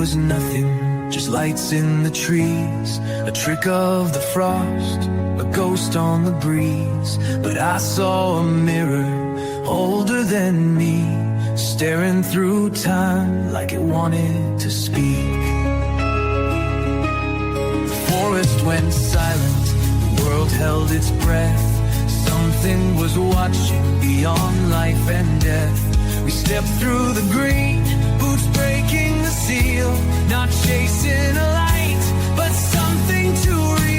was nothing, just lights in the trees, a trick of the frost, a ghost on the breeze. But I saw a mirror older than me, staring through time like it wanted to speak. The forest went silent, the world held its breath. Something was watching beyond life and death. We stepped through the green, boots breaking the seal, not chasing a light, but something too real.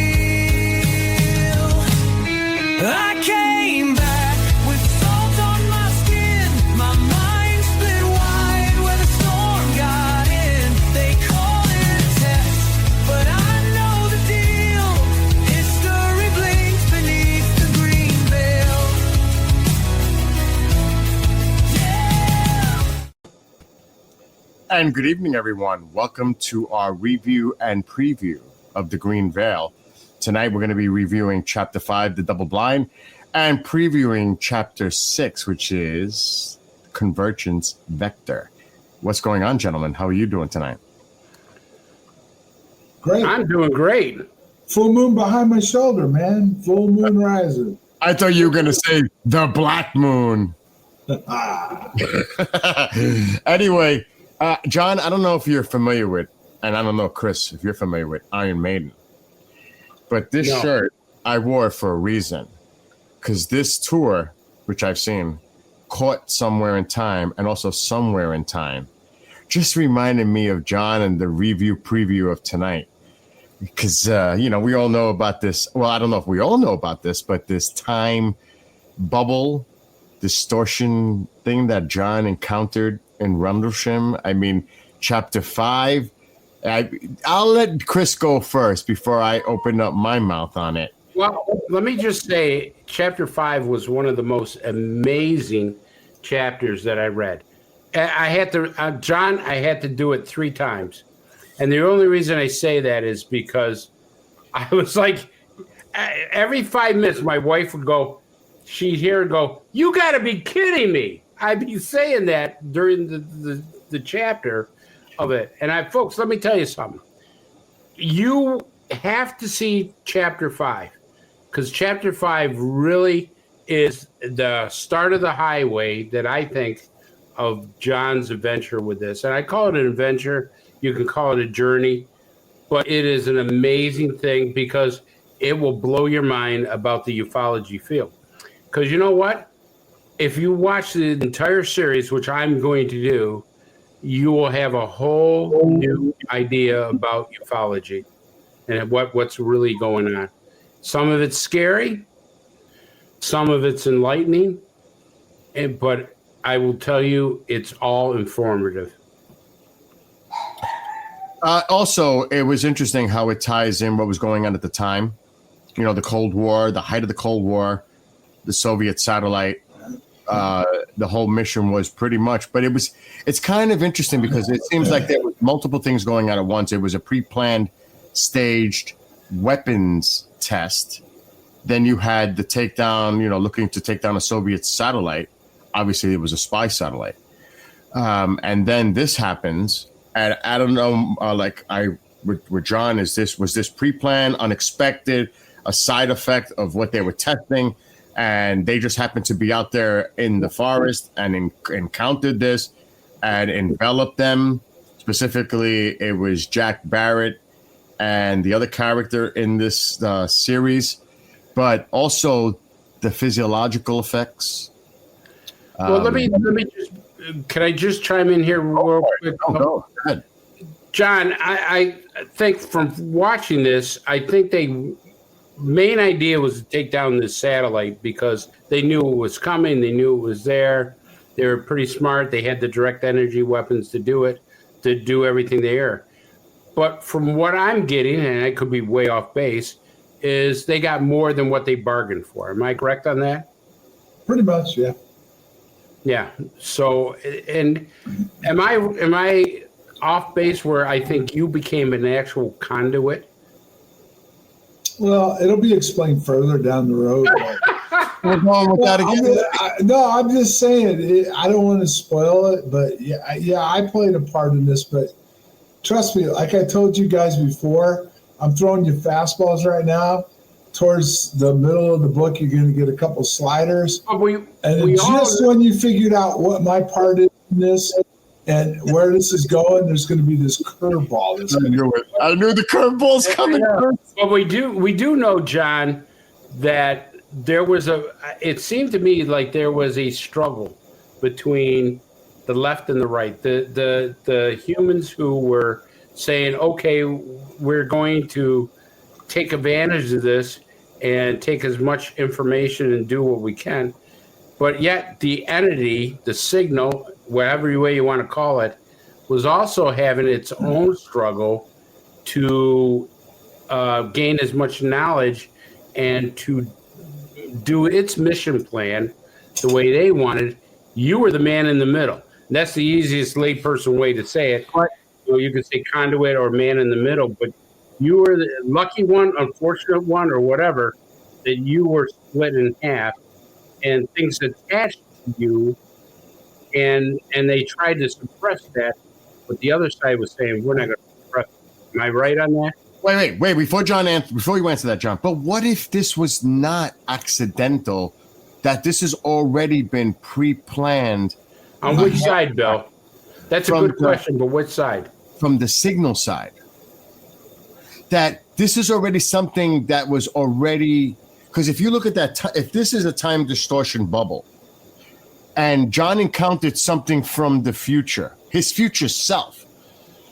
I came back with salt on my skin, my mind split wide where the storm got in. They call it a test, but I know the deal. History blinks beneath the green veil. And good evening, everyone. Welcome to our review and preview of The Green Veil. Tonight, we're going to be reviewing Chapter 5, The Double Blind, and previewing Chapter 6, which is Convergence Vector. What's going on, gentlemen? How are you doing tonight? Great. I'm doing great. Full moon behind my shoulder, man. Full moon rising. I thought you were going to say the Black Moon. Anyway, John, I don't know if you're familiar with, and I don't know, Chris, if you're familiar with Iron Maiden. But this shirt, I wore it for a reason. Because this tour, which I've seen, Caught Somewhere in Time and also Somewhere in Time, just reminded me of John and the review preview of tonight. Because, we all know about this. Well, I don't know if we all know about this, but this time bubble distortion thing that John encountered in Rendlesham. I mean, Chapter 5. I'll let Chris go first before I open up my mouth on it. Well, let me just say, Chapter 5 was one of the most amazing chapters that I read. I had to, John, I had to do it 3 times. And the only reason I say that is because I was like, every 5 minutes, my wife would go, she'd hear and go, "You got to be kidding me." I'd be saying that during the chapter of it. And folks, let me tell you something. You have to see Chapter 5, because Chapter 5 really is the start of the highway that I think of John's adventure with this. And I call it an adventure. You can call it a journey, but it is an amazing thing because it will blow your mind about the ufology field. Because you know what? If you watch the entire series, which I'm going to do, you will have a whole new idea about ufology and what's really going on. Some of it's scary, some of it's enlightening, but I will tell you, it's all informative. Also, it was interesting how it ties in what was going on at the time. You know, the Cold War, the height of the Cold War, the Soviet satellite. The whole mission was pretty much, but it's kind of interesting because it seems like there was multiple things going on at once. It was a pre-planned, staged weapons test. Then you had the takedown, looking to take down a Soviet satellite. Obviously, it was a spy satellite. And then this happens. And I don't know, with John, was this pre-planned, unexpected, a side effect of what they were testing? And they just happened to be out there in the forest and encountered this and enveloped them. Specifically, it was Jack Barrett and the other character in this series, but also the physiological effects. Well, let me just, can I just chime in here real quick? Go ahead. John, I think from watching this, I think they main idea was to take down this satellite because they knew it was coming. They knew it was there. They were pretty smart. They had the direct energy weapons to do it, to do everything there. But from what I'm getting, and I could be way off base, is they got more than what they bargained for. Am I correct on that? Pretty much, yeah. Yeah. So, and am I off base where I think you became an actual conduit? Well, it'll be explained further down the road. We're going with that again. I'm just saying. I don't want to spoil it, but yeah, I played a part in this. But trust me, like I told you guys before, I'm throwing you fastballs right now. Towards the middle of the book, you're going to get a couple sliders. But we just when you figured out what my part is in this and where this is going, there's going to be this curveball. I knew the curveball's coming. But we do know, John, that there was it seemed to me like there was a struggle between the left and the right. The humans who were saying, okay, we're going to take advantage of this and take as much information and do what we can. But yet the entity, the signal, whatever way you want to call it, was also having its own struggle to gain as much knowledge and to do its mission plan the way they wanted. You were the man in the middle. That's the easiest layperson way to say it. You could say conduit or man in the middle, but you were the lucky one, unfortunate one, or whatever, that you were split in half, and things attached to you, and they tried to suppress that, but the other side was saying, we're not going to suppress it. Am I right on that? Wait, before you answer that, John, but what if this was not accidental, that this has already been pre-planned? On which side, Bill? That's a good question, but which side? From the signal side. That this is already something that was already, because if you look at that, if this is a time distortion bubble, and John encountered something from the future, his future self,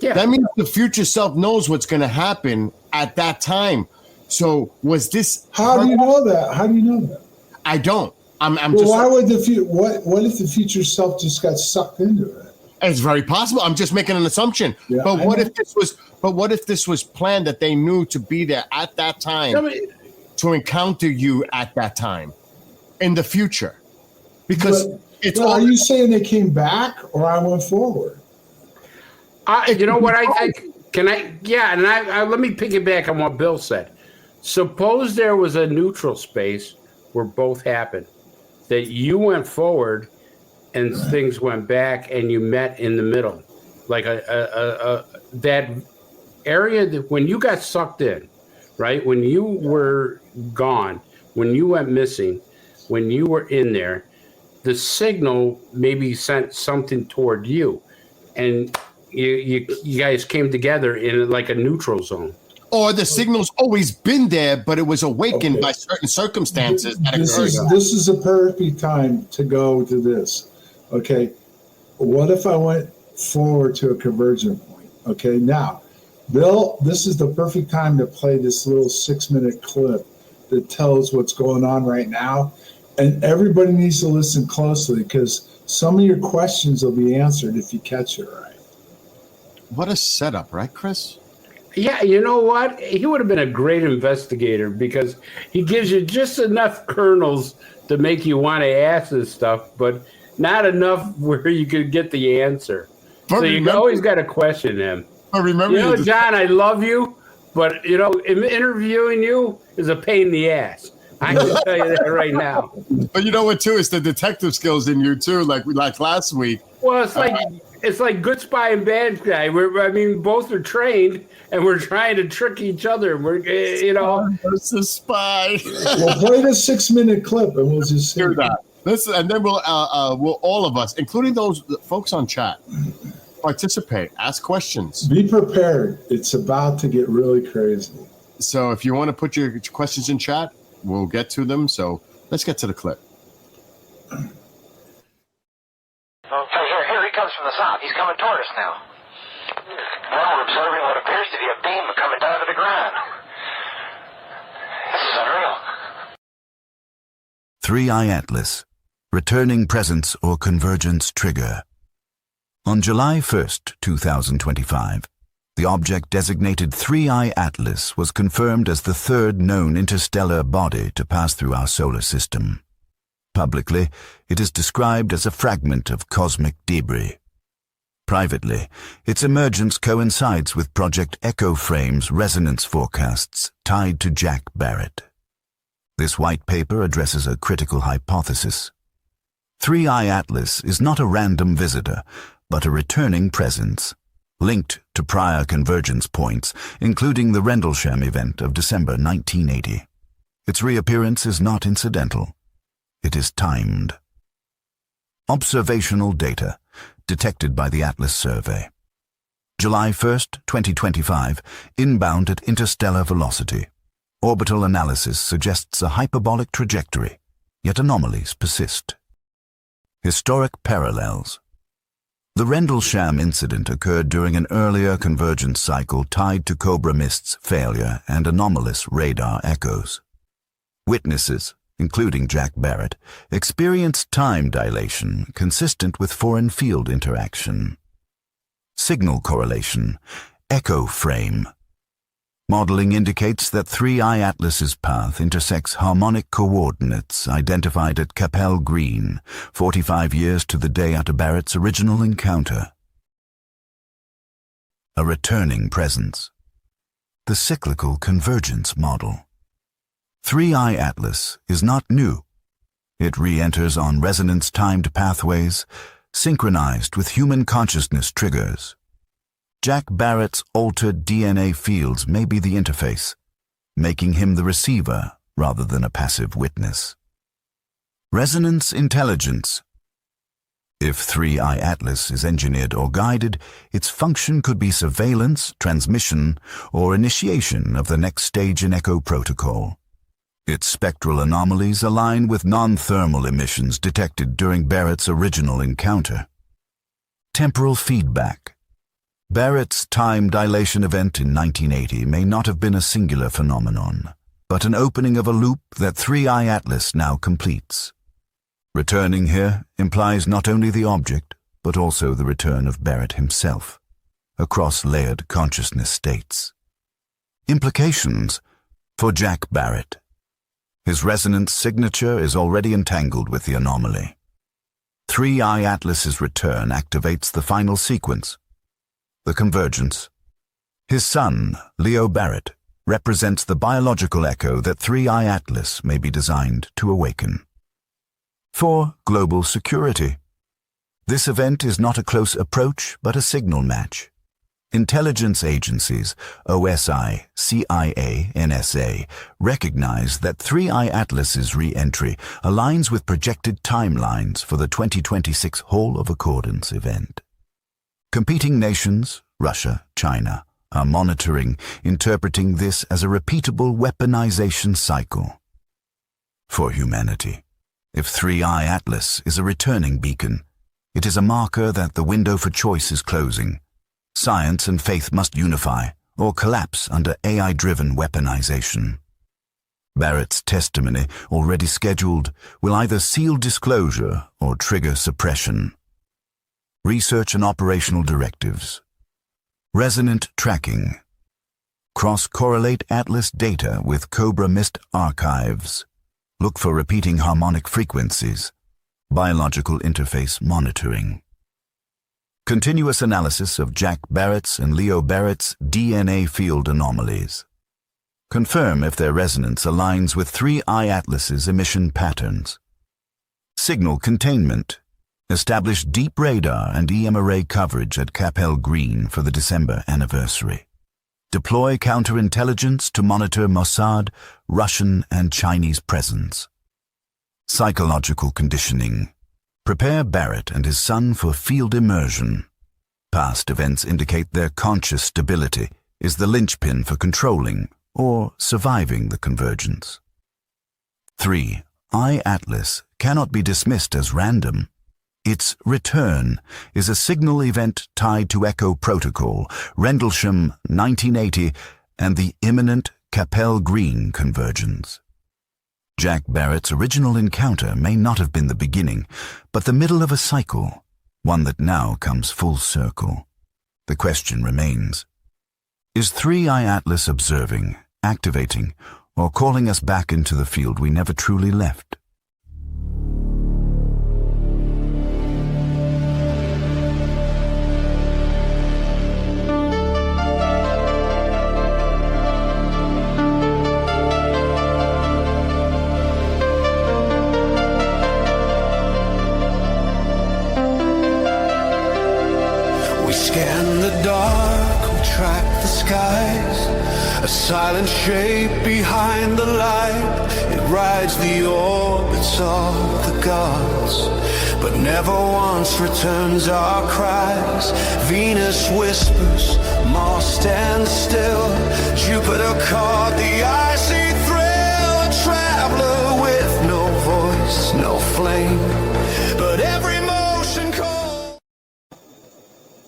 that means the future self knows what's going to happen at that time. So was this? How do you know that? I don't. I'm well, just. Why would what if the future self just got sucked into it? It's very possible. I'm just making an assumption. Yeah, but what if this was planned, that they knew to be there at that time to encounter you at that time in the future? Because are you saying they came back or I went forward? You know what I can I yeah, and I let me piggyback on what Bill said. Suppose there was a neutral space where both happened, that you went forward and things went back, and you met in the middle, like that area that when you got sucked in, right? When you were gone, when you went missing, when you were in there, the signal maybe sent something toward you, and you guys came together in like a neutral zone. Or the signal's always been there, but it was awakened by certain circumstances. This is a perfect time to go to this. Okay, what if I went forward to a convergent point? Okay, now, Bill, this is the perfect time to play this little 6-minute clip that tells what's going on right now. And everybody needs to listen closely because some of your questions will be answered if you catch it right. What a setup, right, Chris? Yeah, you know what? He would have been a great investigator because he gives you just enough kernels to make you want to ask this stuff, but not enough where you could get the answer. But so you always got to question him. But remember, John, I love you, but interviewing you is a pain in the ass. I can tell you that right now. But you know what, too? It's the detective skills in you, too, like last week. Well, it's like good spy and bad guy. Both are trained, and we're trying to trick each other. We're, versus spy. We'll play the 6-minute clip, and we'll just hear that. Listen, and then we'll all of us, including those folks on chat, participate, ask questions. Be prepared. It's about to get really crazy. So if you want to put your questions in chat, we'll get to them. So let's get to the clip. Oh, here he comes from the south. He's coming toward us now. Well, we're observing what appears to be a beam coming down to the ground. This is unreal. 3I Atlas, Returning Presence or Convergence Trigger. On July 1st, 2025, the object designated 3I Atlas was confirmed as the third known interstellar body to pass through our solar system. Publicly, it is described as a fragment of cosmic debris. Privately, its emergence coincides with Project Echo Frame's resonance forecasts tied to Jack Barrett. This white paper addresses a critical hypothesis. 3I Atlas is not a random visitor, but a returning presence, linked to prior convergence points, including the Rendlesham event of December 1980. Its reappearance is not incidental. It is timed. Observational data detected by the Atlas survey. July 1st, 2025, inbound at interstellar velocity. Orbital analysis suggests a hyperbolic trajectory, yet anomalies persist. Historic parallels. The Rendlesham incident occurred during an earlier convergence cycle tied to Cobra Mist's failure and anomalous radar echoes. Witnesses, including Jack Barrett, experienced time dilation consistent with foreign field interaction. Signal correlation, echo frame. Modeling indicates that 3I Atlas's path intersects harmonic coordinates identified at Capel Green, 45 years to the day after Barrett's original encounter. A returning presence. The cyclical convergence model. 3I Atlas is not new. It re-enters on resonance-timed pathways, synchronized with human consciousness triggers. Jack Barrett's altered DNA fields may be the interface, making him the receiver rather than a passive witness. Resonance intelligence. If 3I Atlas is engineered or guided, its function could be surveillance, transmission, or initiation of the next stage in Echo Protocol. Its spectral anomalies align with non-thermal emissions detected during Barrett's original encounter. Temporal feedback. Barrett's time dilation event in 1980 may not have been a singular phenomenon, but an opening of a loop that 3I Atlas now completes. Returning here implies not only the object, but also the return of Barrett himself, across layered consciousness states. Implications for Jack Barrett. His resonance signature is already entangled with the anomaly. 3I Atlas's return activates the final sequence, the convergence. His son, Leo Barrett, represents the biological echo that 3I Atlas may be designed to awaken. 4. Global security. This event is not a close approach, but a signal match. Intelligence agencies, OSI, CIA, NSA, recognize that 3I Atlas's re-entry aligns with projected timelines for the 2026 Hall of Accordance event. Competing nations, Russia, China, are monitoring, interpreting this as a repeatable weaponization cycle. For humanity, if 3I Atlas is a returning beacon, it is a marker that the window for choice is closing. Science and faith must unify or collapse under AI-driven weaponization. Barrett's testimony, already scheduled, will either seal disclosure or trigger suppression. Research and operational directives. Resonant tracking. Cross-correlate Atlas data with Cobra Mist archives. Look for repeating harmonic frequencies. Biological interface monitoring. Continuous analysis of Jack Barrett's and Leo Barrett's DNA field anomalies. Confirm if their resonance aligns with 3I Atlas's emission patterns. Signal containment. Establish deep radar and EM array coverage at Capel Green for the December anniversary. Deploy counterintelligence to monitor Mossad, Russian, and Chinese presence. Psychological conditioning. Prepare Barrett and his son for field immersion. Past events indicate their conscious stability is the linchpin for controlling or surviving the convergence. 3. I Atlas cannot be dismissed as random. Its return is a signal event tied to Echo Protocol, Rendlesham 1980, and the imminent Capel Green convergence. Jack Barrett's original encounter may not have been the beginning, but the middle of a cycle, one that now comes full circle. The question remains, is 3I Atlas observing, activating, or calling us back into the field we never truly left? We scan the dark, we track the skies. A silent shape behind the light. It rides the orbits of the gods, but never once returns our cries. Venus whispers, Mars stands still. Jupiter caught the icy thrill. A traveler with no voice, no flame, but every motion cold.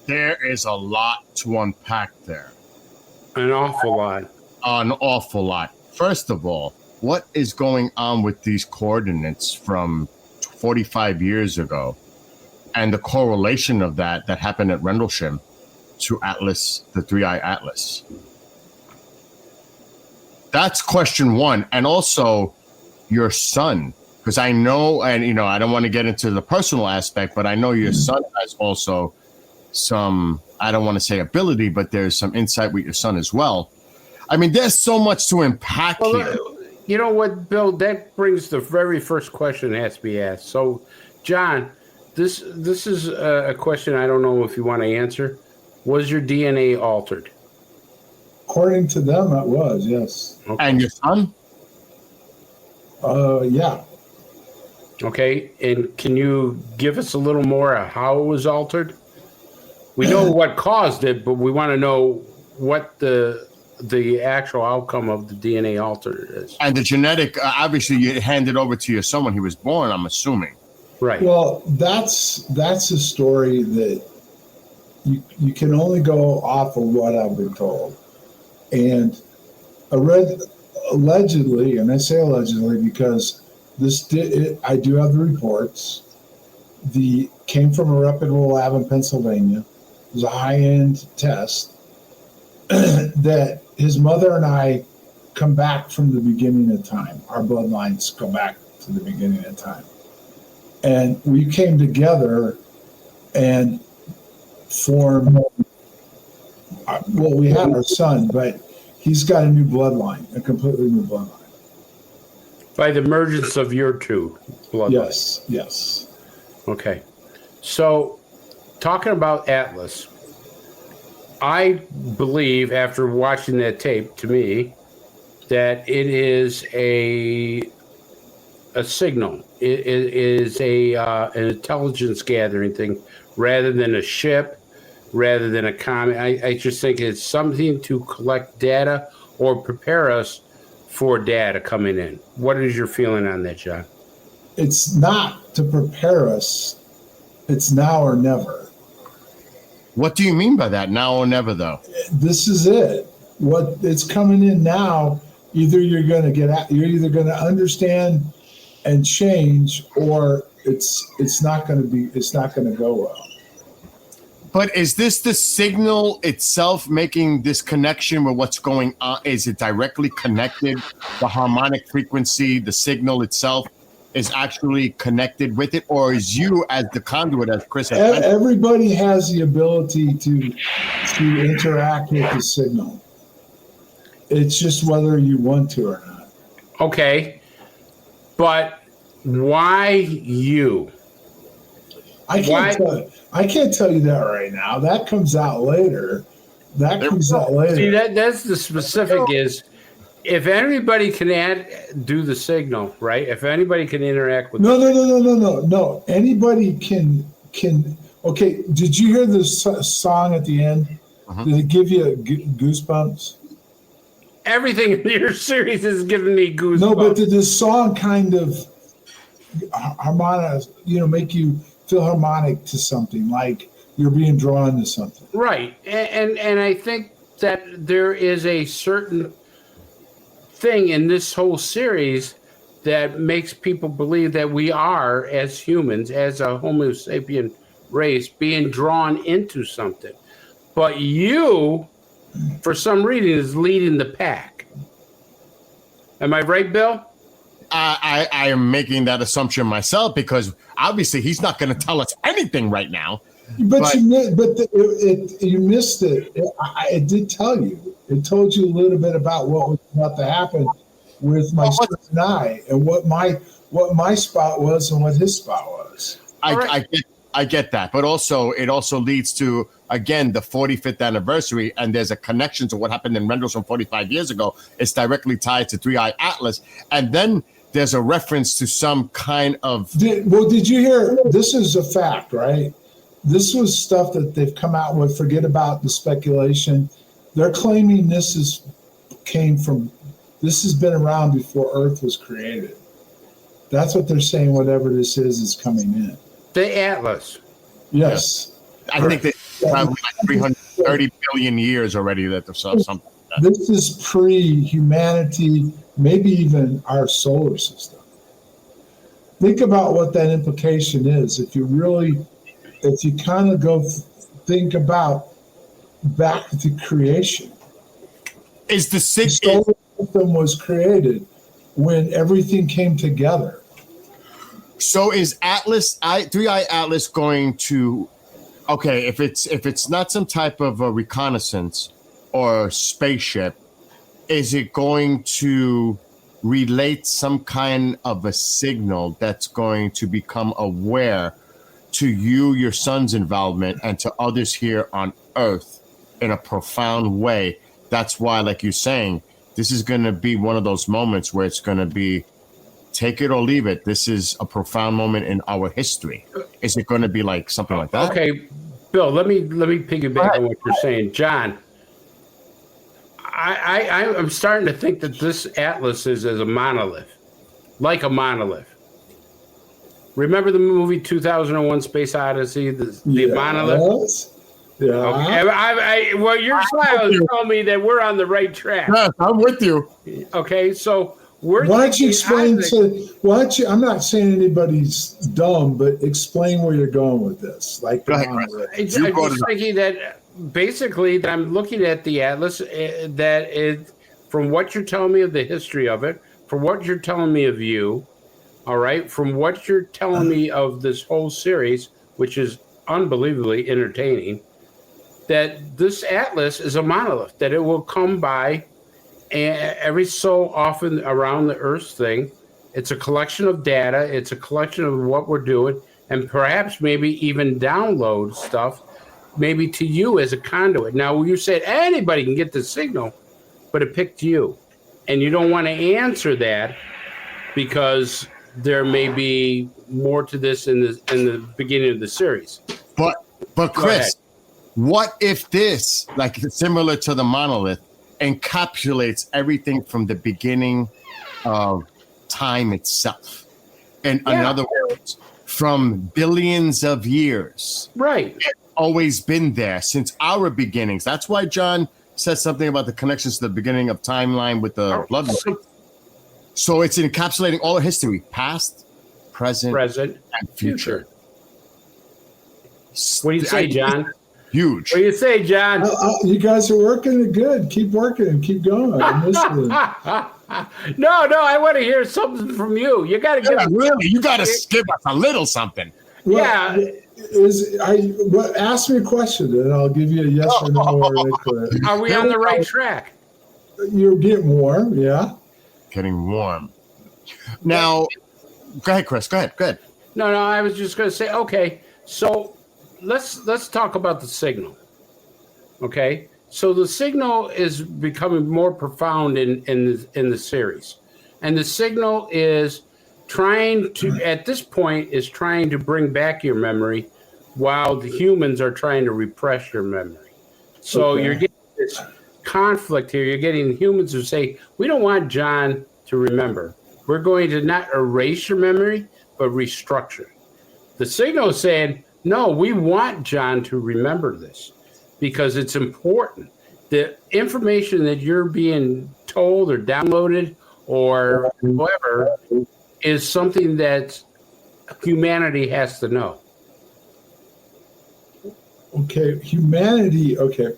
There is a lot to unpack there. An awful lot. An awful lot. First of all, what is going on with these coordinates from 45 years ago and the correlation of that happened at Rendlesham to Atlas, the 3i Atlas? That's question one. And also your son, because I know, and I don't want to get into the personal aspect, but I know your son has also some, I don't want to say ability, but there's some insight with your son as well. I mean, there's so much to unpack here. You know what, Bill? That brings the very first question that has to be asked. So, John, this is a question I don't know if you want to answer. Was your DNA altered? According to them, it was, yes. Okay. And your son? Yeah. Okay, and can you give us a little more of how it was altered? We know what caused it, but we want to know what the actual outcome of the DNA alter is. And the genetic, obviously, you handed over to your son when he was born, I'm assuming. Right. Well, that's a story that you can only go off of what I've been told. And I read allegedly, and I say allegedly because I do have the reports. Came from a reputable lab in Pennsylvania. It was a high-end test that his mother and I come back from the beginning of time. Our bloodlines go back to the beginning of time. And we came together and formed, well, we had our son, but he's got a new bloodline, a completely new bloodline. By the emergence of your two bloodlines. Yes. Okay. So, talking about Atlas, I believe after watching that tape, to me, that it is a signal. It is an intelligence gathering thing rather than a ship, rather than a comet. I just think it's something to collect data or prepare us for data coming in. What is your feeling on that, John? It's not to prepare us. It's now or never. What do you mean by that? Now or never, though? This is it. What it's coming in now. Either you're either going to understand and change, or it's not going to go well. But is this the signal itself making this connection with what's going on? Is it directly connected? The harmonic frequency, the signal itself is actually connected with it? Or is you as the conduit, as Chris has mentioned? Everybody has the ability to interact with the signal. It's just whether you want to or not. Okay. But why you? I can't tell you that right now. That comes out later. See, that's the specific is if anybody can do the signal, right? If anybody can interact with No. Anybody can. Okay, did you hear the song at the end? Uh-huh. Did it give you goosebumps? everything in your series is giving me goosebumps. No, but did this song kind of harmonic, make you feel harmonic to something, like you're being drawn to something? Right. And I think that there is a certain thing in this whole series that makes people believe that we are, as humans, as a Homo sapien race, being drawn into something. But you, for some reason, is leading the pack. Am I right, Bill? I am making that assumption myself, because obviously he's not going to tell us anything right now. But you missed it. It did tell you. It told you a little bit about what was about to happen with my son and I, and what my spot was and what his spot was. I get that, but also it also leads to again, the 45th anniversary, and there's a connection to what happened in Rendlesham 45 years ago. It's directly tied to 3i Atlas. And then there's a reference to some kind of... Did you hear? This is a fact, right? This was stuff that they've come out with. Forget about the speculation. They're claiming this has been around before Earth was created. That's what they're saying. Whatever this is coming in. The Atlas. Yes. I think that probably like 330 billion years already that there's something. This is pre-humanity, maybe even our solar system. Think about what that implication is. If you kind of go think about back to creation. Is the solar system was created when everything came together. So is 3i Atlas going to, okay, if it's not some type of a reconnaissance or spaceship, is it going to relate some kind of a signal that's going to become aware to you, your son's involvement, and to others here on Earth in a profound way? That's why, like you're saying, this is going to be one of those moments where it's going to be take it or leave it. This is a profound moment in our history. Is it going to be like something like that? Okay, Bill, let me piggyback on what you're saying. John, I'm starting to think that this Atlas is as a monolith, like a monolith. Remember the movie 2001 Space Odyssey, the monolith? Yeah. Okay. Well, your smile tell me that we're on the right track. Yes, I'm with you. Okay, so why don't you explain I'm not saying anybody's dumb, but explain where you're going with this. Like the monolith. I'm just thinking that basically that I'm looking at the Atlas, that it, from what you're telling me of the history of it, from what you're telling me of you, all right, from what you're telling me of this whole series, which is unbelievably entertaining, that this Atlas is a monolith, that it will come by every so often around the Earth thing. It's a collection of data. It's a collection of what we're doing, and perhaps maybe even download stuff, maybe to you as a conduit. Now, you said anybody can get the signal, but it picked you. And you don't want to answer that because there may be more to this in the beginning of the series. But Chris, what if this, like similar to the monolith, encapsulates everything from the beginning of time itself? And in other words, from billions of years. Right. It's always been there since our beginnings. That's why John said something about the connections to the beginning of timeline with the blood. So it's encapsulating all of history, past, present, and future. What do you say, John? Huge. What do you say, John? You guys are working good. Keep working and keep going. I'm listening. No, I want to hear something from you. You got to give us really. You got to give us a little something. Well, ask me a question and I'll give you a yes or no or incorrect. Are we on the right track? You're getting warm, yeah. Getting warm. Now, go ahead, Chris. Go ahead. No, I was just going to say, okay, so let's talk about the signal. Okay, so the signal is becoming more profound in the series, and the signal is trying to bring back your memory, while the humans are trying to repress your memory. So you're getting this conflict here. You're getting humans who say, we don't want John to remember. We're going to not erase your memory, but restructure. The signal is saying, no, we want John to remember this because it's important. The information that you're being told or downloaded or whatever is something that humanity has to know. Okay, humanity, okay.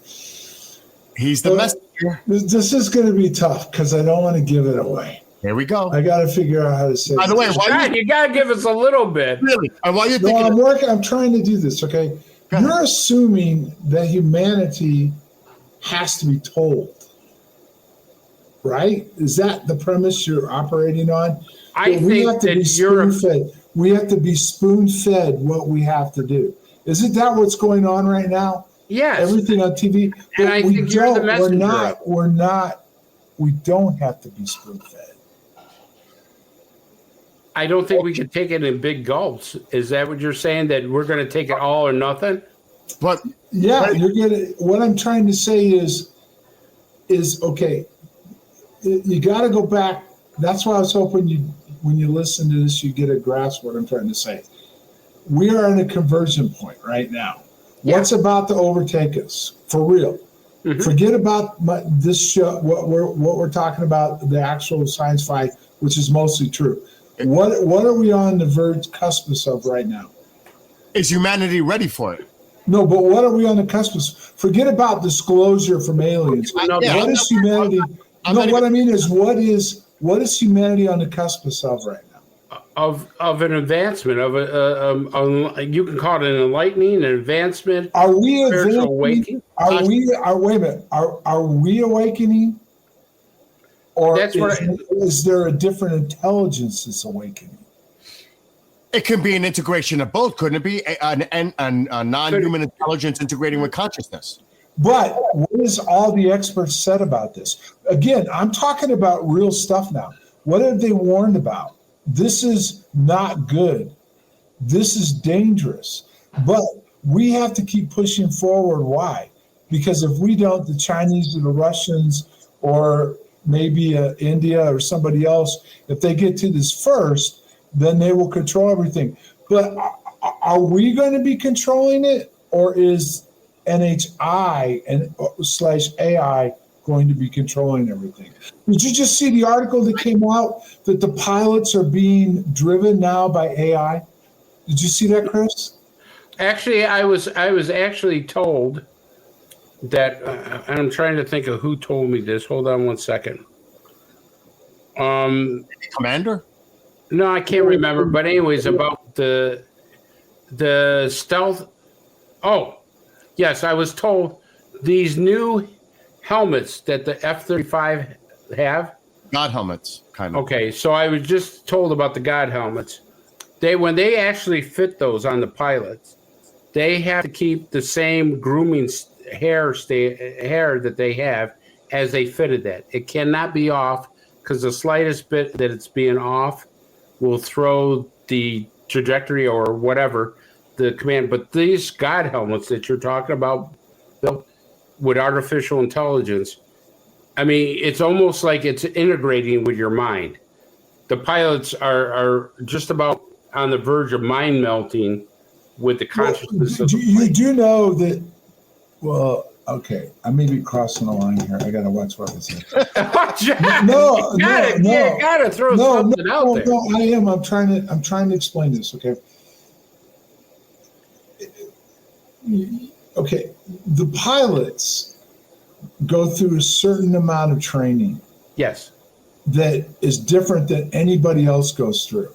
He's the messenger. This is going to be tough because I don't want to give it away. Here we go. I got to figure out how to say it. By the way, you got to give us a little bit. Really? And while you're thinking, I'm trying to do this, okay? You're assuming that humanity has to be told, right? Is that the premise you're operating on? I think that you're we have to be spoon-fed what we have to do. Isn't that what's going on right now? Yes. everything on TV. And I think you're the messenger. We don't have to be spoon fed. I don't think we could take it in big gulps. Is that what you're saying? That we're going to take it all or nothing? But Yeah, you're gonna. What I'm trying to say is okay. You got to go back. That's why I was hoping when you listen to this, you get a grasp of what I'm trying to say. We are in a conversion point right now. Yeah. What's about to overtake us for real? Mhm. Forget about this show. What we're talking about, the actual science fi, which is mostly true. What are we on the cuspis of right now? is humanity ready for it? No, but what are we on the cuspis? Forget about disclosure from aliens. Yeah, What is humanity? What I mean is, what is humanity on the cuspis of right now? Of an advancement, you can call it an enlightening, an advancement. Are we spiritual awakening? awakening? Wait a minute. Are we awakening? Or That's is there a different intelligence that's awakening? It can be an integration of both, couldn't it be? A non-human intelligence integrating with consciousness. But what has all the experts said about this? Again, I'm talking about real stuff now. What have they warned about? This is not good. This is dangerous. But we have to keep pushing forward. Why? Because if we don't, the Chinese or the Russians or maybe India or somebody else, if they get to this first, then they will control everything. But are we going to be controlling it, or is NHI and / AI going to be controlling everything? Did you just see the article that came out that the pilots are being driven now by AI? Did you see that, Chris? Actually, I was actually told that, and I'm trying to think of who told me this. Hold on one second. Commander? No, I can't remember. But anyways, about the stealth. Oh, yes, I was told these new helmets that the F-35 have. God helmets, kind of. Okay, so I was just told about the God helmets. When they actually fit those on the pilots, they have to keep the same grooming hair that they have as they fitted that. It cannot be off, because the slightest bit that it's being off will throw the trajectory or whatever the command. But these God helmets that you're talking about, Bill, with artificial intelligence, I mean, it's almost like it's integrating with your mind. The pilots are just about on the verge of mind melting with the consciousness of the You plane. do know that, well, okay, I may be crossing the line here. I got to watch what I say. John, No, you gotta throw something out there. No, I am. I'm trying to explain this. Okay. Okay. The pilots go through a certain amount of training Yes. that is different than anybody else goes through.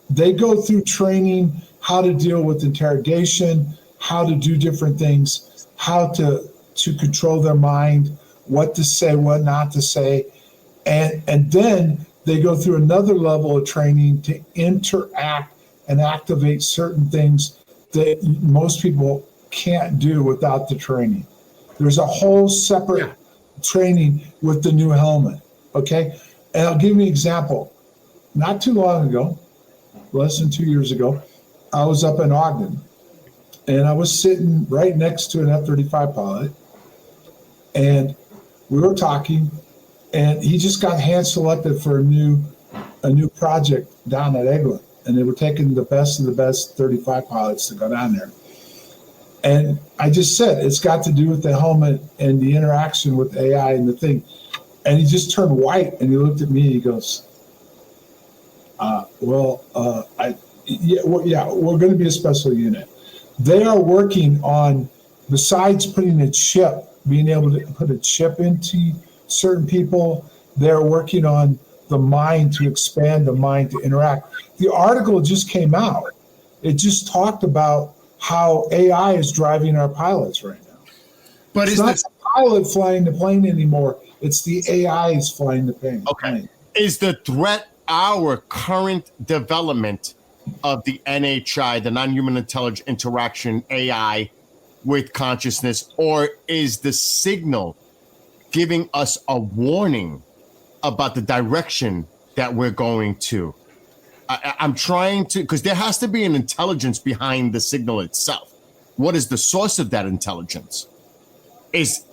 They go through training how to deal with interrogation, how to do different things, how to control their mind, what to say, what not to say. And then they go through another level of training to interact and activate certain things that most people can't do without the training. There's a whole separate training with the new helmet, okay? And I'll give you an example. Not too long ago, less than 2 years ago, I was up in Ogden, and I was sitting right next to an F-35 pilot, and we were talking, and he just got hand selected for a new project down at Eglin, and they were taking the best of the best 35 pilots to go down there. And I just said, it's got to do with the helmet and the interaction with AI and the thing. And he just turned white, and he looked at me, and he goes, we're going to be a special unit. They are working on, besides putting a chip, being able to put a chip into certain people, they're working on the mind, to expand the mind to interact. The article just came out. It just talked about how AI is driving our pilots right now. But It's not the pilot flying the plane anymore. It's the AIs flying the plane. Okay. Is the threat our current development of the NHI, the non-human intelligence interaction AI, with consciousness, or is the signal giving us a warning about the direction that we're going to? I'm trying to, because there has to be an intelligence behind the signal itself. What is the source of that intelligence? Is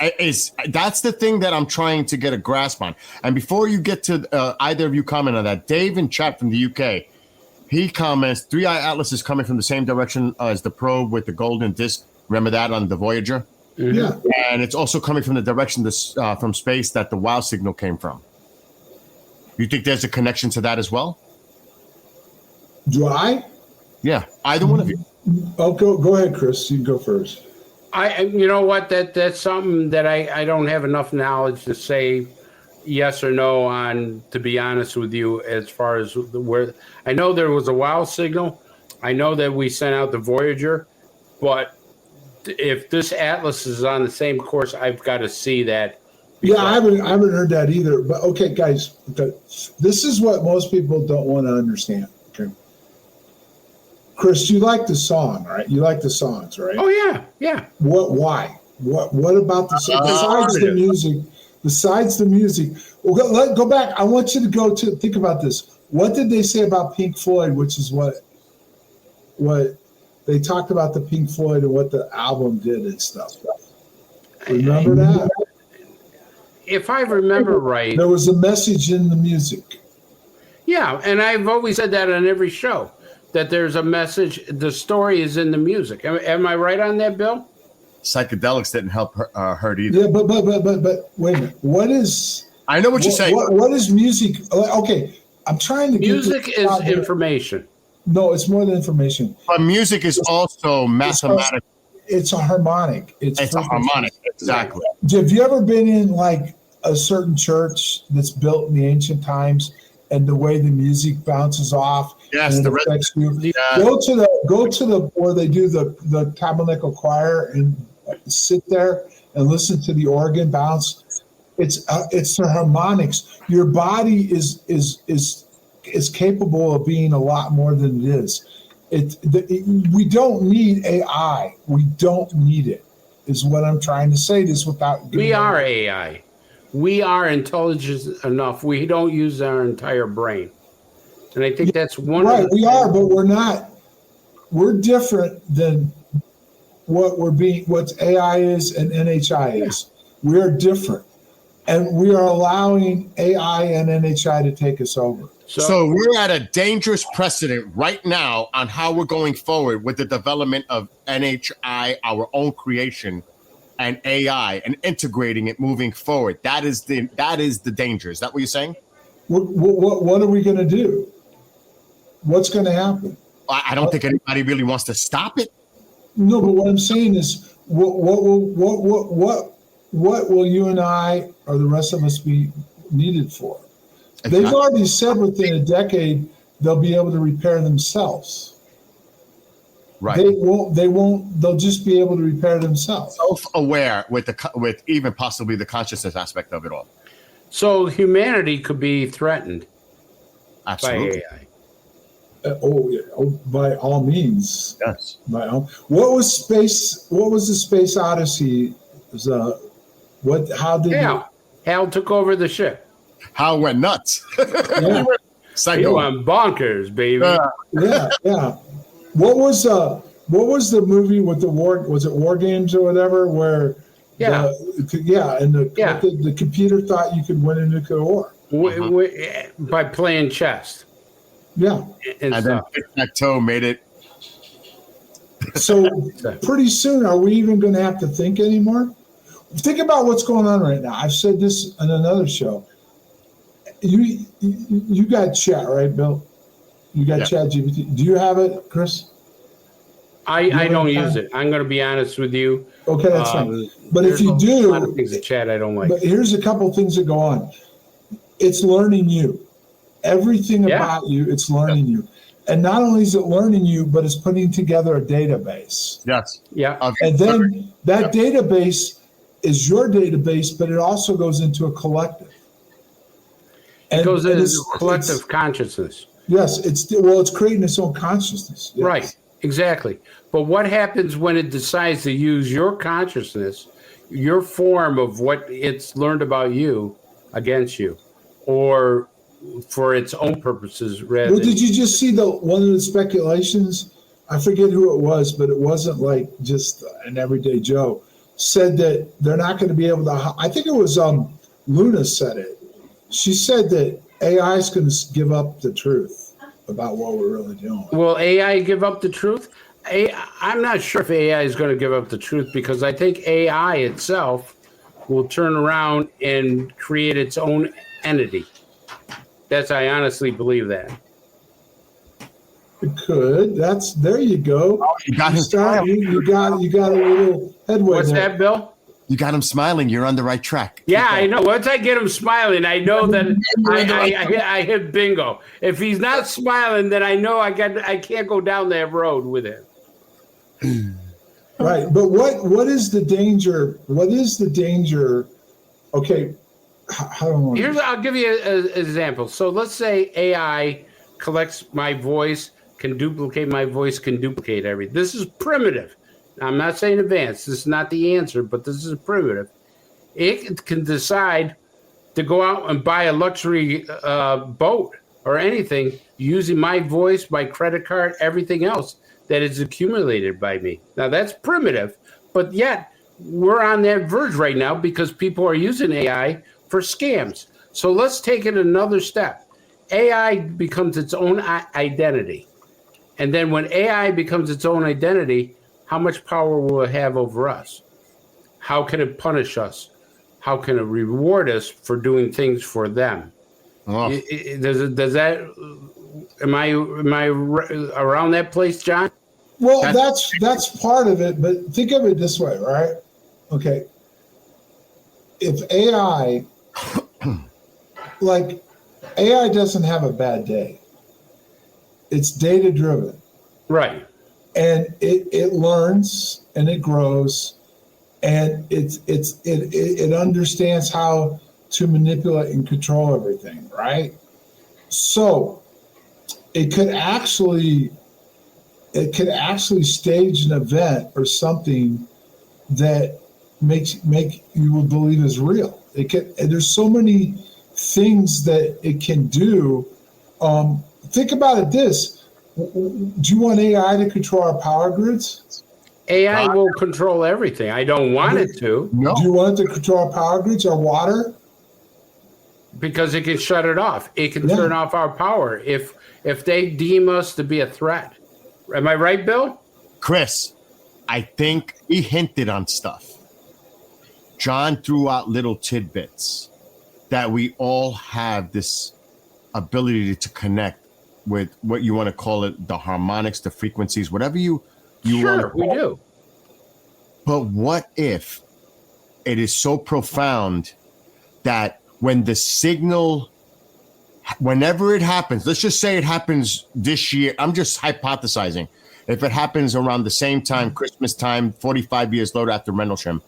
that's the thing that I'm trying to get a grasp on. And before you get to either of you comment on that, Dave in chat from the UK, he comments, 3i Atlas is coming from the same direction as the probe with the golden disc. Remember that on the Voyager? Mm-hmm. Yeah. And it's also coming from the direction from space that the WOW signal came from. You think there's a connection to that as well? Do I? Yeah, either one of you. Oh, go ahead, Chris. You can go first. You know what? That's something that I don't have enough knowledge to say yes or no on, to be honest with you, as far as where. I know there was a WOW signal. I know that we sent out the Voyager, but if this Atlas is on the same course, I've got to see that. Yeah, I haven't heard that either. But okay, guys, this is what most people don't want to understand. Okay, Chris, you like the song, right? You like the songs, right? Oh yeah, yeah. What? Why? What about the besides the music? Besides the music, well, go back. I want you to think about this. What did they say about Pink Floyd? Which is what they talked about the Pink Floyd and what the album did and stuff. Remember that? If I remember right, there was a message in the music. Yeah, and I've always said that on every show, that there's a message. The story is in the music. Am I right on that, Bill? Psychedelics didn't help hurt either. Yeah, but wait a minute. What is? I know what you're saying. What is music? Okay, I'm trying to. Music is information. No, it's more than information. But music is also mathematical. It's a harmonic. It's a harmonic, exactly. Have you ever been in like a certain church that's built in the ancient times, and the way the music bounces off? Yes, and it affects you. Yeah. Go to the where they do the tabernacle choir and sit there and listen to the organ bounce. It's the harmonics. Your body is capable of being a lot more than it is. We don't need AI. We don't need it, is what I'm trying to say. This without. We are AI. We are intelligent enough. We don't use our entire brain, and I think that's one. Right, we are, but we're not. We're different than what AI is and NHI is. We are different, and we are allowing AI and NHI to take us over. So we're at a dangerous precedent right now on how we're going forward with the development of NHI, our own creation, and AI, and integrating it moving forward. That is the danger. Is that what you're saying? What are we going to do? What's going to happen? I don't think anybody really wants to stop it. No, but what I'm saying is, what will you and I or the rest of us be needed for? They've already said within a decade they'll be able to repair themselves. Right. They'll just be able to repair themselves. Self-aware with even possibly the consciousness aspect of it all. So humanity could be threatened. Absolutely. By AI. By all means. Yes. What was the Space Odyssey? Hal took over the ship. Hal went nuts. Yeah. He went bonkers, baby. Yeah. What was the movie with the war? Was it War Games or whatever? Where the computer thought you could win a nuclear war by playing chess. Yeah, and then tic-tac-toe made it. So pretty soon, are we even going to have to think anymore? Think about what's going on right now. I've said this on another show. You got chat, right, Bill? You got Chat GPT. Do you have it, Chris? I don't use it. I'm going to be honest with you. Okay, that's fine. But if you do, a lot of things in chat I don't like. But here's a couple of things that go on. It's learning you. Everything about you, it's learning you. And not only is it learning you, but it's putting together a database. Yes. Yeah. And then that database is your database, but it also goes into a collective. It goes into collective consciousness. Yes, it's creating its own consciousness. Yes. Right. Exactly. But what happens when it decides to use your consciousness, your form of what it's learned about you against you, or for its own purposes rather Well, than did you just see one of the speculations? I forget who it was, but it wasn't like just an everyday Joe said that they're not going to be able to. I think it was Luna said it. She said that AI is going to give up the truth about what we're really doing. Will AI give up the truth? I'm not sure if AI is going to give up the truth, because I think AI itself will turn around and create its own entity. I honestly believe that. It could. There you go. You got him You got a little headway. What's there. that, Bill? You got him smiling. You're on the right track. Yeah, I know. Once I get him smiling, I know that I hit bingo. If he's not smiling, then I know I can't go down that road with him. Right, but what is the danger? What is the danger? Okay, how do I want to? I'll give you an example. So let's say AI collects my voice, can duplicate my voice, can duplicate everything. This is primitive. I'm not saying advanced. This is not the answer, but this is primitive. It can decide to go out and buy a luxury boat or anything using my voice, my credit card, everything else that is accumulated by me. Now, that's primitive, but yet we're on that verge right now because people are using AI for scams. So let's take it another step. AI becomes its own identity. And then when AI becomes its own identity, how much power will it have over us? How can it punish us? How can it reward us for doing things for them? Oh. Does that? Am I around that place, John? Well, that's part of it, but think of it this way, right? Okay, if AI, like AI, doesn't have a bad day. It's data driven, Right. and it learns and it grows, and it understands how to manipulate and control everything, right? So it could actually stage an event or something that make you will believe is real. There's so many things that it can do. Think about it this. Do you want AI to control our power grids? AI will control everything. I don't want it to. No. Do you want it to control our power grids, our water? Because it can shut it off. It can Yeah. turn off our power if they deem us to be a threat. Am I right, Bill? Chris, I think he hinted on stuff. John threw out little tidbits that we all have this ability to connect with what you want to call it, the harmonics, the frequencies, whatever you want to Sure, we do. But what if it is so profound that when the signal, whenever it happens, let's just say it happens this year, I'm just hypothesizing. If it happens around the same time, Christmas time, 45 years later after Rendlesham,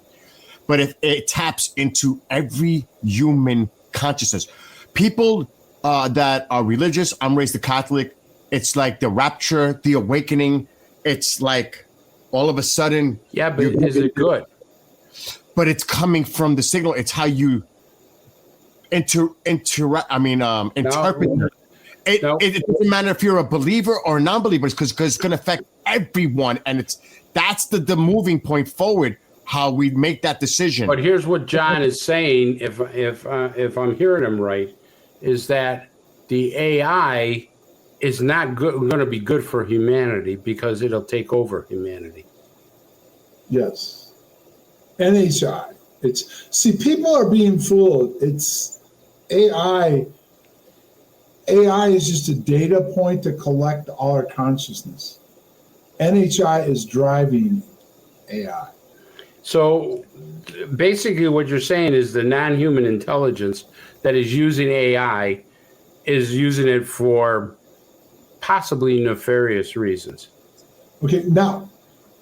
but if it taps into every human consciousness, people that are religious, I'm raised a Catholic, it's like the rapture, the awakening. It's like all of a sudden. Yeah, but is it good? But it's coming from the signal. It's how you interpret. No. It doesn't matter if you're a believer or a non-believer, because it's going to affect everyone, and that's the moving point forward. How we make that decision. But here's what John is saying, if I'm hearing him right, is that the AI is not going to be good for humanity because it'll take over humanity. Yes. NHI. People are being fooled. It's AI. AI is just a data point to collect all our consciousness. NHI is driving AI. So basically what you're saying is the non-human intelligence that is using AI is using it for possibly nefarious reasons. Okay, now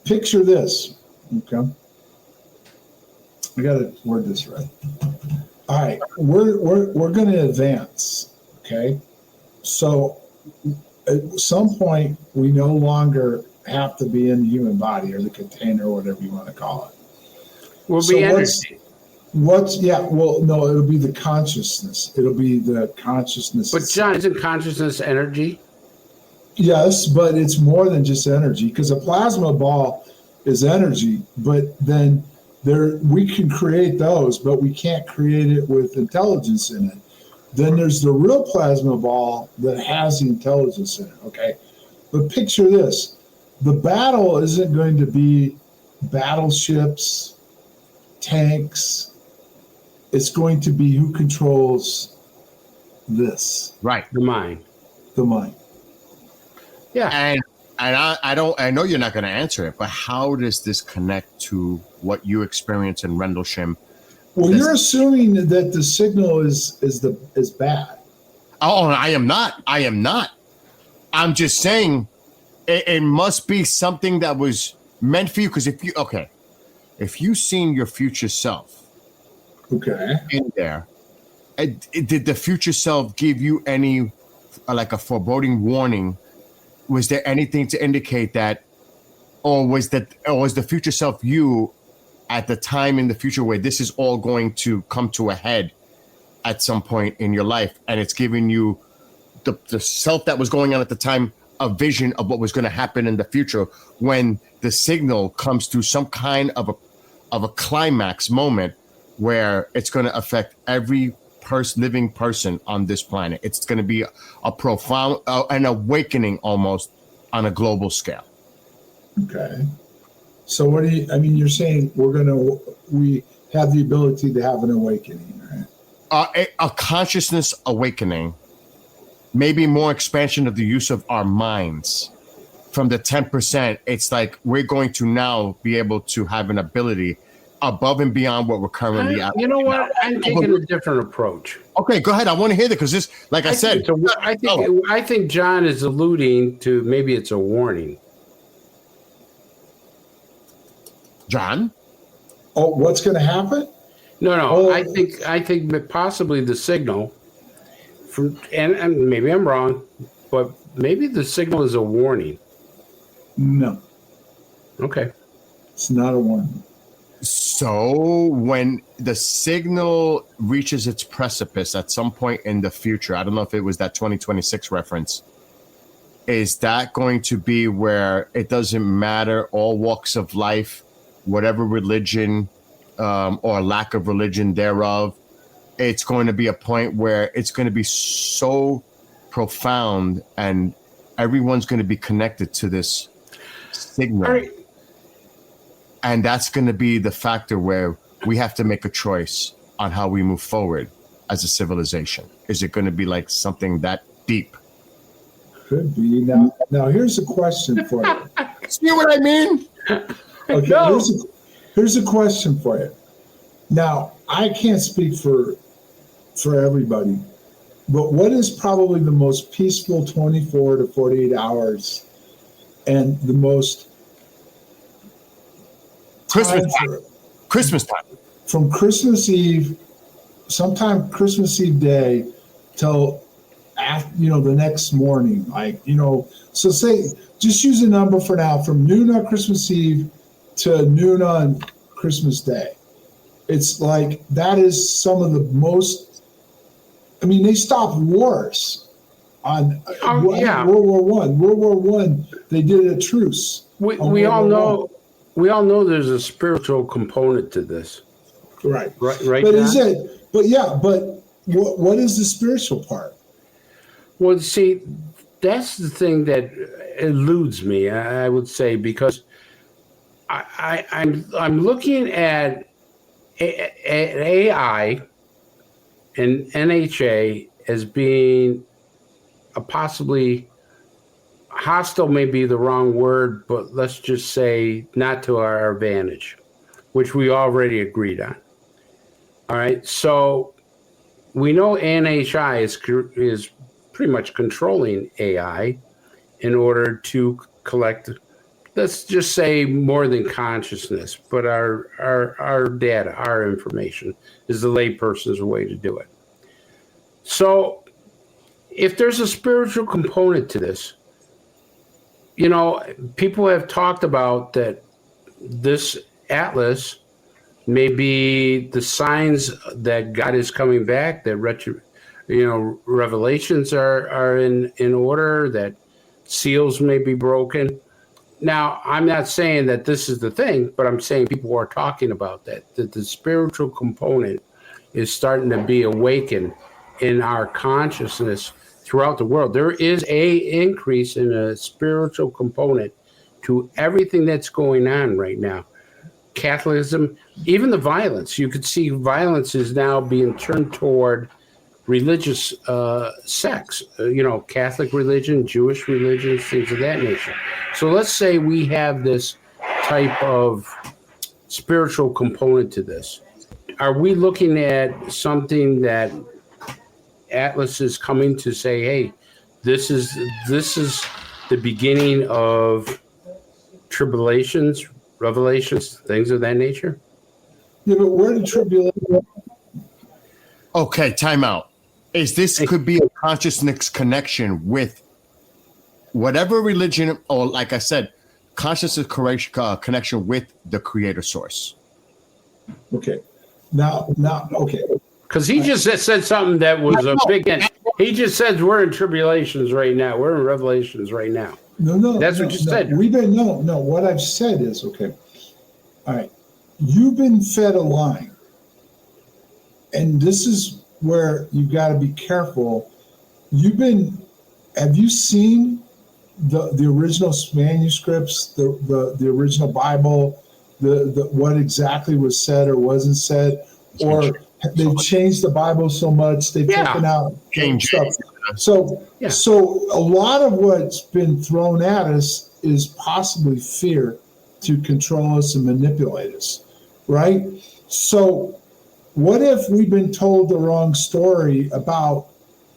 picture this. Okay. I gotta word this right. All right, we're gonna advance. Okay. So at some point we no longer have to be in the human body or the container or whatever you want to call it. Will So be what's energy. well, no, it'll be the consciousness. It'll be the consciousness. But John, isn't consciousness energy? Yes, but it's more than just energy, because a plasma ball is energy, but then we can create those, but we can't create it with intelligence in it. Then there's the real plasma ball that has the intelligence in it, okay? But picture this. The battle isn't going to be battleships, tanks. It's going to be who controls this, Right. The mind. the mind. Yeah. And I know you're not going to answer it, but how does this connect to what you experience in Rendlesham? Well, you're assuming that the signal is bad. Oh, I am not. I am not. I'm just saying it must be something that was meant for you. Because if you seen your future self Okay. in there, did the future self give you any like a foreboding warning? Was there anything to indicate that, or was the future self you at the time in the future where this is all going to come to a head at some point in your life, and it's giving you the self that was going on at the time a vision of what was going to happen in the future when the signal comes through some kind of a climax moment where it's going to affect every living person on this planet. It's going to be a profound, an awakening almost on a global scale. Okay. So what do you? I mean, you're saying we have the ability to have an awakening, right? A consciousness awakening, maybe more expansion of the use of our minds. From the 10%, it's like we're going to now be able to have an ability above and beyond what we're currently at. You know what? I'm taking a different approach. Okay, go ahead. I want to hear that because this, like I said, I think John is alluding to maybe it's a warning. John? Oh, what's going to happen? No. Oh. I think that possibly the signal, and maybe I'm wrong, but maybe the signal is a warning. No, Okay. it's not a warning. So when the signal reaches its precipice at some point in the future, I don't know if it was that 2026 reference, is that going to be where it doesn't matter all walks of life, whatever religion or lack of religion thereof, it's going to be a point where it's going to be so profound and everyone's going to be connected to this signal. All right. And that's going to be the factor where we have to make a choice on how we move forward as a civilization. Is it going to be like something that deep? Could be. Now here's a question for you. See what I mean? Okay, No. here's a question for you. Now, I can't speak for everybody, but what is probably the most peaceful 24 to 48 hours and the most Christmas time. Christmas time. from Christmas Eve, sometime Christmas Eve day till after, the next morning, so say, just use a number for now, from noon on Christmas Eve to noon on Christmas Day. It's like, that is some of the most, they stopped wars on yeah. World War One, they did a truce. We all know there's a spiritual component to this. Right. Right. But John? is it, but what is the spiritual part? Well, see, that's the thing that eludes me, I would say, because I'm looking at AI and NHA as being a possibly hostile, may be the wrong word, but let's just say not to our advantage, which we already agreed on. All right, so we know NHI is pretty much controlling AI in order to collect, let's just say, more than consciousness, but our data, our information is the layperson's way to do it. So if there's a spiritual component to this, people have talked about that this atlas may be the signs that God is coming back, that revelations are in order, that seals may be broken. Now, I'm not saying that this is the thing, but I'm saying people are talking about that the spiritual component is starting to be awakened in our consciousness throughout the world. There is a increase in a spiritual component to everything that's going on right now. Catholicism, even the violence. You could see violence is now being turned toward religious sects, Catholic religion, Jewish religion, things of that nature. So let's say we have this type of spiritual component to this. Are we looking at something that Atlas is coming to say, hey, this is the beginning of tribulations, revelations, things of that nature? Yeah, but where did tribulation? Okay, time out. Could be a consciousness connection with whatever religion, or like I said, consciousness connection with the creator source. Okay. Now, okay. Because he just said something that was a big end. He just said we're in tribulations right now. We're in revelations right now. No. That's what you said. No. What I've said is, okay. All right. You've been fed a line. And this is where you've got to be careful. Have you seen the original manuscripts, the original Bible, the what exactly was said or wasn't said? Or they've changed the Bible so much, they've taken out stuff. So a lot of what's been thrown at us is possibly fear to control us and manipulate us, right? So what if we've been told the wrong story about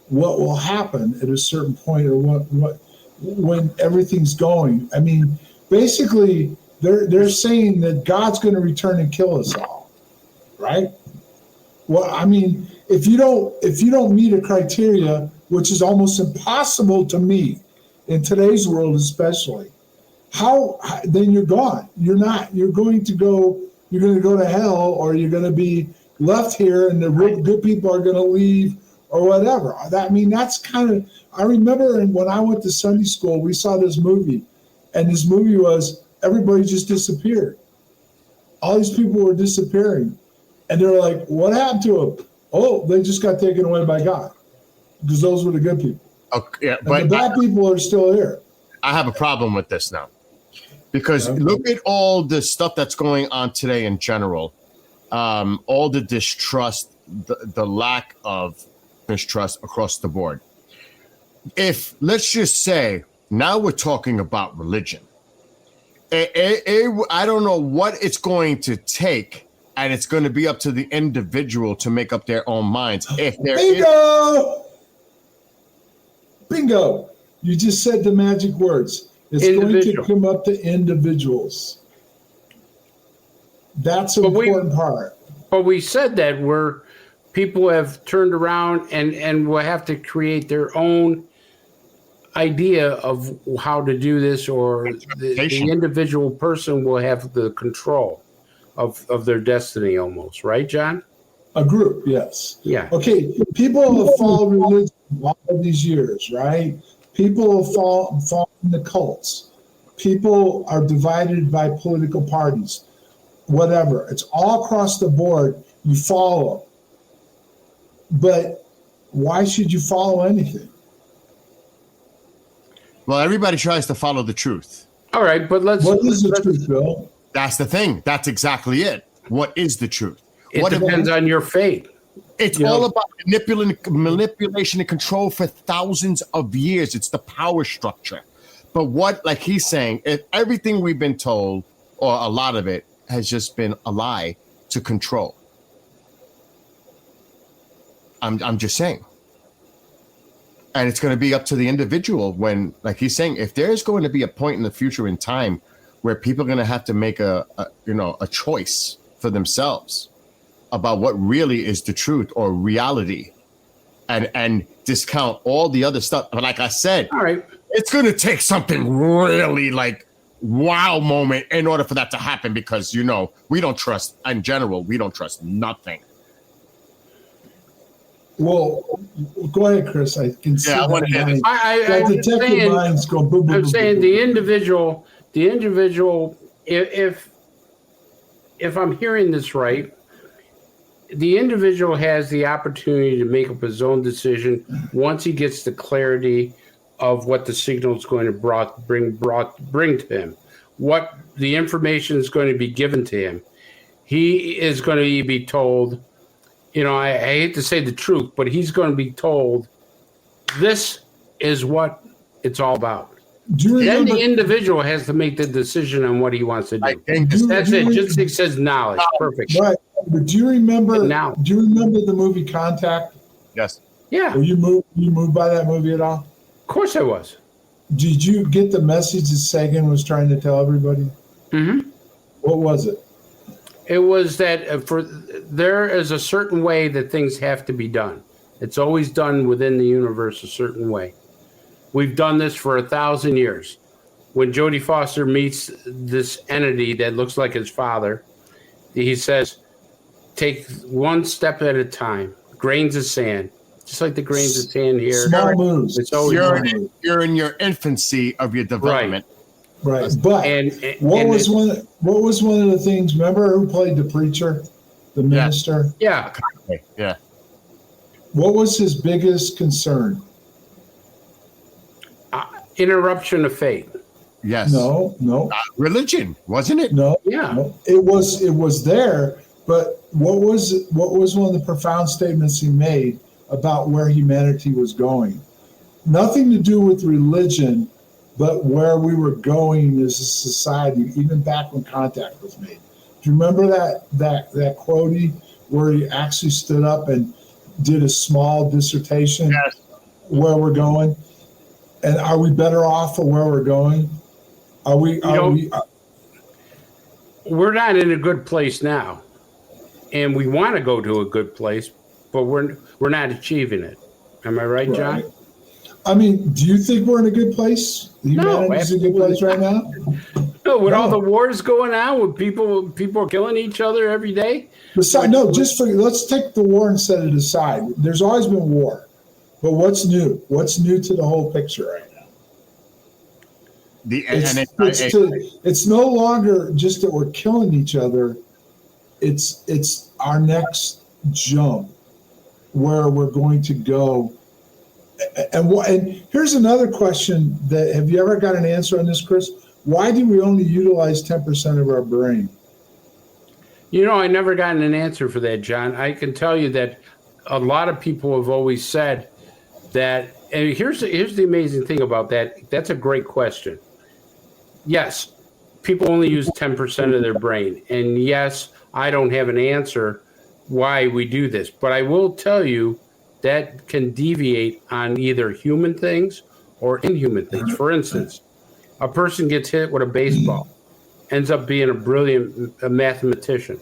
what will happen at a certain point, or what when everything's going? I mean, basically, they're saying that God's going to return and kill us all, right? Well, I mean, if you don't meet a criteria, which is almost impossible to meet in today's world, especially, how then you're gone. You're going to go to hell, or you're going to be left here, and the real good people are going to leave, or whatever. That's kind of. I remember when I went to Sunday school, we saw this movie, and this movie was everybody just disappeared. All these people were disappearing. And they're like, what happened to them? Oh, they just got taken away by God, because those were the good people. Okay, yeah, but the bad people are still here. I have a problem with this now, because look at all the stuff that's going on today in general, all the distrust, the lack of mistrust across the board. If, let's just say, now we're talking about religion. I don't know what it's going to take. And it's going to be up to the individual to make up their own minds. If there Bingo! You just said the magic words. It's going to come up to individuals. That's an important part. But we said that people have turned around and will have to create their own idea of how to do this, or the individual person will have the control of their destiny almost, right, John? A group, yes. Yeah. Okay, people have followed religion all of these years, right? People have fallen in the cults. People are divided by political parties, whatever. It's all across the board. You follow. But why should you follow anything? Well, everybody tries to follow the truth. All right, but what is the truth, Bill? That's the thing. That's exactly it. What is the truth? It depends on your faith. It's all about manipulation and control for thousands of years. It's the power structure. But what, like he's saying, if everything we've been told, or a lot of it, has just been a lie to control. I'm just saying. And it's going to be up to the individual when, like he's saying, if there's going to be a point in the future in time where people are going to have to make a choice for themselves about what really is the truth or reality, and discount all the other stuff. But like I said, all right, it's going to take something really like wow moment in order for that to happen, because we don't trust, in general, we don't trust nothing. Well, go ahead, Chris. I can see I want to that mind. I'm That detective minds go boom, boom, I'm boom, saying boom, the boom. individual, if I'm hearing this right, the individual has the opportunity to make up his own decision once he gets the clarity of what the signal is going to bring to him, what the information is going to be given to him. He is going to be told, I hate to say the truth, but he's going to be told this is what it's all about. Then the individual has to make the decision on what he wants to do. I think That's it. Just it says knowledge. Perfect. Right. But do you remember? Now. Do you remember the movie Contact? yes. Yeah. Were you moved by that movie at all? Of course I was. Did you get the message that Sagan was trying to tell everybody? Mm-hmm. What was it? It was that there is a certain way that things have to be done. It's always done within the universe a certain way. We've done this for 1,000 years. When Jodie Foster meets this entity that looks like his father, he says, take one step at a time, grains of sand, just like the grains of sand here. Small moves. It's always You're in your infancy of your development. Right. But what was one of the things? Remember who played the preacher, the minister? Yeah. Yeah. What was his biggest concern? Interruption of fate. Yes. No. Religion, wasn't it? No. Yeah. No. It was there, but what was one of the profound statements he made about where humanity was going? Nothing to do with religion, but where we were going as a society, even back when Contact was made. Do you remember that quote where he actually stood up and did a small dissertation? Yes. Where we're going? And are we better off for where we're going? We're not in a good place now, and we want to go to a good place, but we're not achieving it. Am I right, John? Right. I mean, do you think we're in a good place? Humanity's in a good place right now? No, with all the wars going on, with people killing each other every day. Let's take the war and set it aside. There's always been war, but what's new? What's new to the whole picture right now? It's no longer just that we're killing each other. It's our next jump where we're going to go. And here's another question that, have you ever got an answer on this, Chris? Why do we only utilize 10% of our brain? I never gotten an answer for that, John. I can tell you that a lot of people have always said that, and here's the amazing thing about that. That's a great question. Yes, people only use 10% of their brain. And yes, I don't have an answer why we do this. But I will tell you that can deviate on either human things or inhuman things. For instance, a person gets hit with a baseball, ends up being a brilliant mathematician.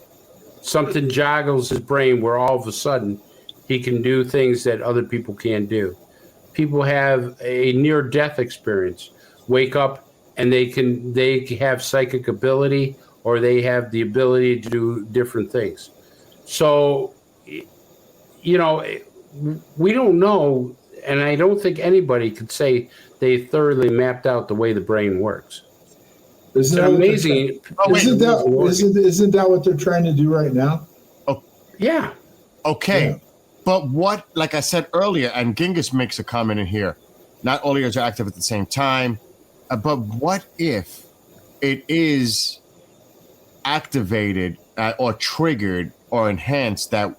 Something joggles his brain where all of a sudden he can do things that other people can't do. People have a near-death experience, wake up and they have psychic ability, or they have the ability to do different things. So, we don't know, and I don't think anybody could say they thoroughly mapped out the way the brain works. Isn't that amazing? Isn't that what they're trying to do right now? Oh, yeah. Okay. Yeah. But what, like I said earlier, and Genghis makes a comment in here, not only are active at the same time, but what if it is activated or triggered or enhanced that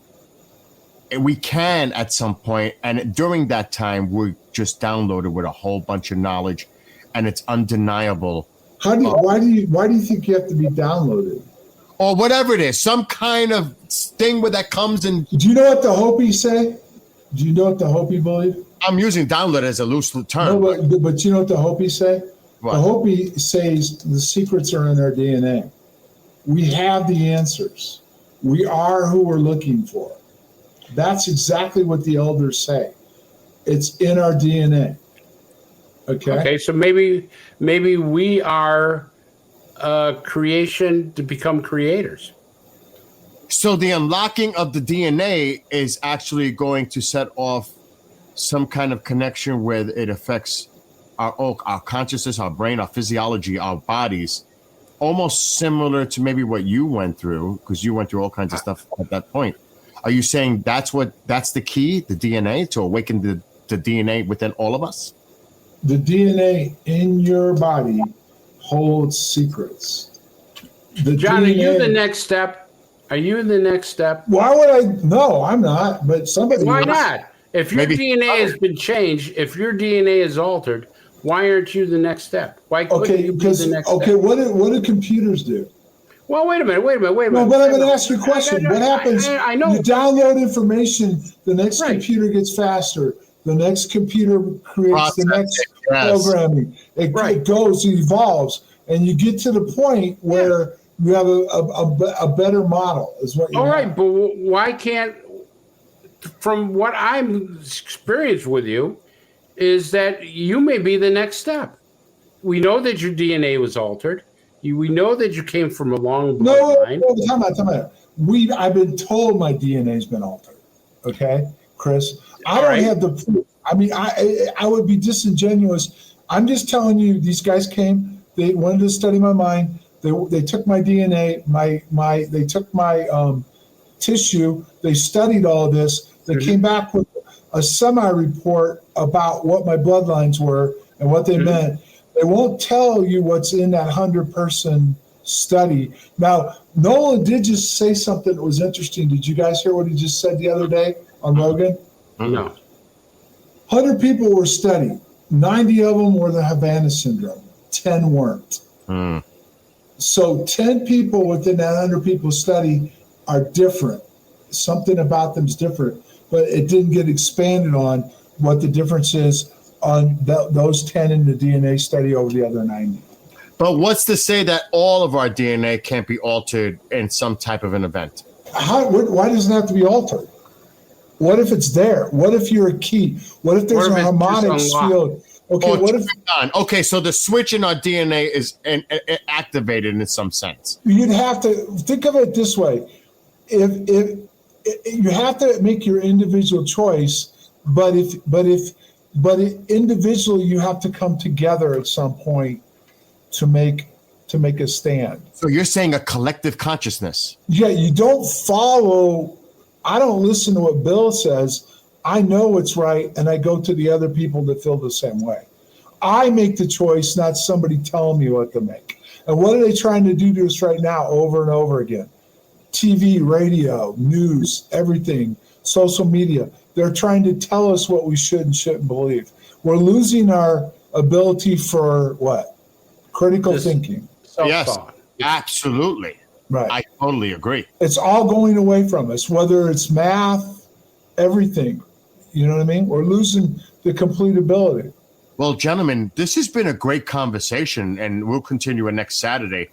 we can at some point, and during that time, we're just downloaded with a whole bunch of knowledge, and it's undeniable. Why do you think you have to be downloaded? Or whatever it is, some kind of thing where that comes in. Do you know what the Hopi say? Do you know what the Hopi believe? I'm using download as a loose term. No, but you know what the Hopi say? What? The Hopi says the secrets are in our DNA. We have the answers. We are who we're looking for. That's exactly what the elders say. It's in our DNA. Okay, so maybe we are creation to become creators. So the unlocking of the DNA is actually going to set off some kind of connection where it affects our consciousness, our brain, our physiology, our bodies, almost similar to maybe what you went through, because you went through all kinds of stuff at that point. Are you saying that's the key, the DNA, to awaken the DNA within all of us? The DNA in your body holds secrets. John, are you the next step? Are you the next step? Why would I? No, I'm not. But somebody. Why is. not? If your DNA has been changed, if your DNA is altered, why aren't you the next step? Why couldn't you be the next step? What do computers do? Well, wait a minute. No, but I'm going to ask you a question. What happens? I know. You download information, the next computer gets faster. The next computer creates the next programming. It goes, it evolves, and you get to the point where you have a better model. Is what you All have. right, but why can't? From what I'm experienced with you, is that you may be the next step. We know that your DNA was altered. We know that you came from a long bloodline. No, time out. I've been told my DNA's been altered. Okay, Chris. I don't have the proof. I mean, I would be disingenuous. I'm just telling you, these guys came. They wanted to study my mind. They took my DNA. They took my tissue. They studied all this. They came back with a semi-report about what my bloodlines were and what they meant. They won't tell you what's in that 100-person study. Now, Nolan did just say something that was interesting. Did you guys hear what he just said the other day on Rogan? No. 100 people were studied. 90 of them were the Havana syndrome. 10 weren't. So 10 people within that 100 people study are different. Something about them is different, but it didn't get expanded on what the difference is on those 10 in the DNA study over the other 90. But what's to say that all of our DNA can't be altered in some type of an event? Why does it have to be altered? What if it's there? What if you're a key? What if there's a harmonics field? Okay, so the switch in our DNA is activated in some sense. You'd have to think of it this way: if you have to make your individual choice, but individually you have to come together at some point to make a stand. So you're saying a collective consciousness? Yeah, you don't follow. I don't listen to what Bill says. I know what's right, and I go to the other people that feel the same way. I make the choice, not somebody telling me what to make. And what are they trying to do to us right now over and over again? TV, radio, news, everything, social media. They're trying to tell us what we should and shouldn't believe. We're losing our ability for what? Critical thinking. Yes, absolutely. Right. I totally agree. It's all going away from us, whether it's math, everything. You know what I mean? We're losing the complete ability. Well, gentlemen, this has been a great conversation, and we'll continue it next Saturday.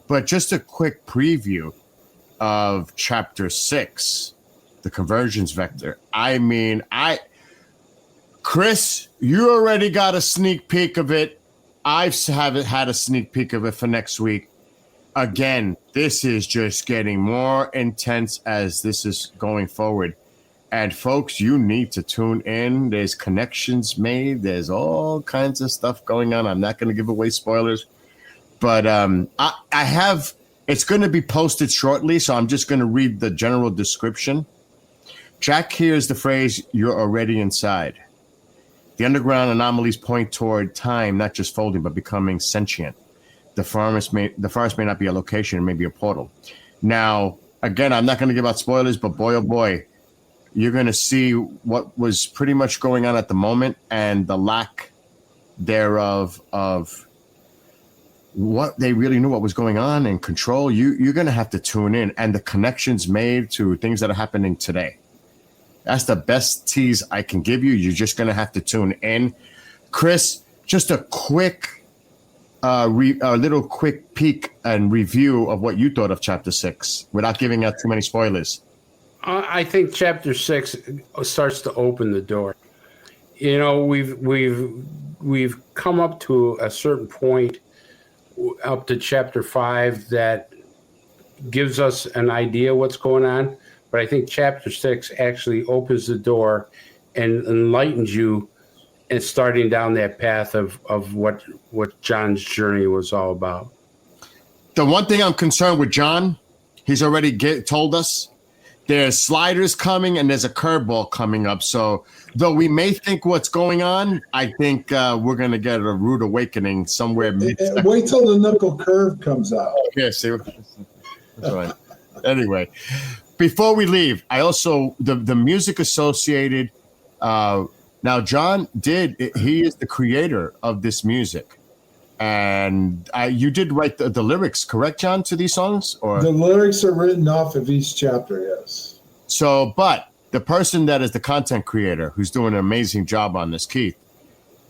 But just a quick preview of Chapter 6, the Convergence Vector. I mean, Chris, you already got a sneak peek of it. I haven't had a sneak peek of it for next week. Again, this is just getting more intense as this is going forward. And folks, you need to tune in. There's connections made. There's all kinds of stuff going on. I'm not going to give away spoilers, but I have, it's going to be posted shortly. So I'm just going to read the general description. Jack hears the phrase, "You're already inside." The underground anomalies point toward time, not just folding, but becoming sentient. The forest may not be a location, it may be a portal. Now, again, I'm not going to give out spoilers, but boy, oh boy, you're going to see what was pretty much going on at the moment and the lack thereof of what they really knew what was going on and control. You're going to have to tune in, and the connections made to things that are happening today. That's the best tease I can give you. You're just going to have to tune in. Chris, just a quick, a little quick peek and review of what you thought of Chapter 6 without giving out too many spoilers. I think Chapter 6 starts to open the door. You know, we've come up to a certain point up to chapter 5 that gives us an idea what's going on, but I think chapter 6 actually opens the door and enlightens you and starting down that path of what John's journey was all about. The one thing I'm concerned with John, he's already told us there's sliders coming and there's a curveball coming up. So though we may think what's going on, I think we're going to get a rude awakening somewhere. Wait till the knuckle curve comes out. Yeah, see. That's right. Anyway, before we leave, I also the music associated. Now, John he is the creator of this music, and you did write the lyrics, correct, John, to these songs? Or the lyrics are written off of each chapter, yes. So, but the person that is the content creator, who's doing an amazing job on this, Keith,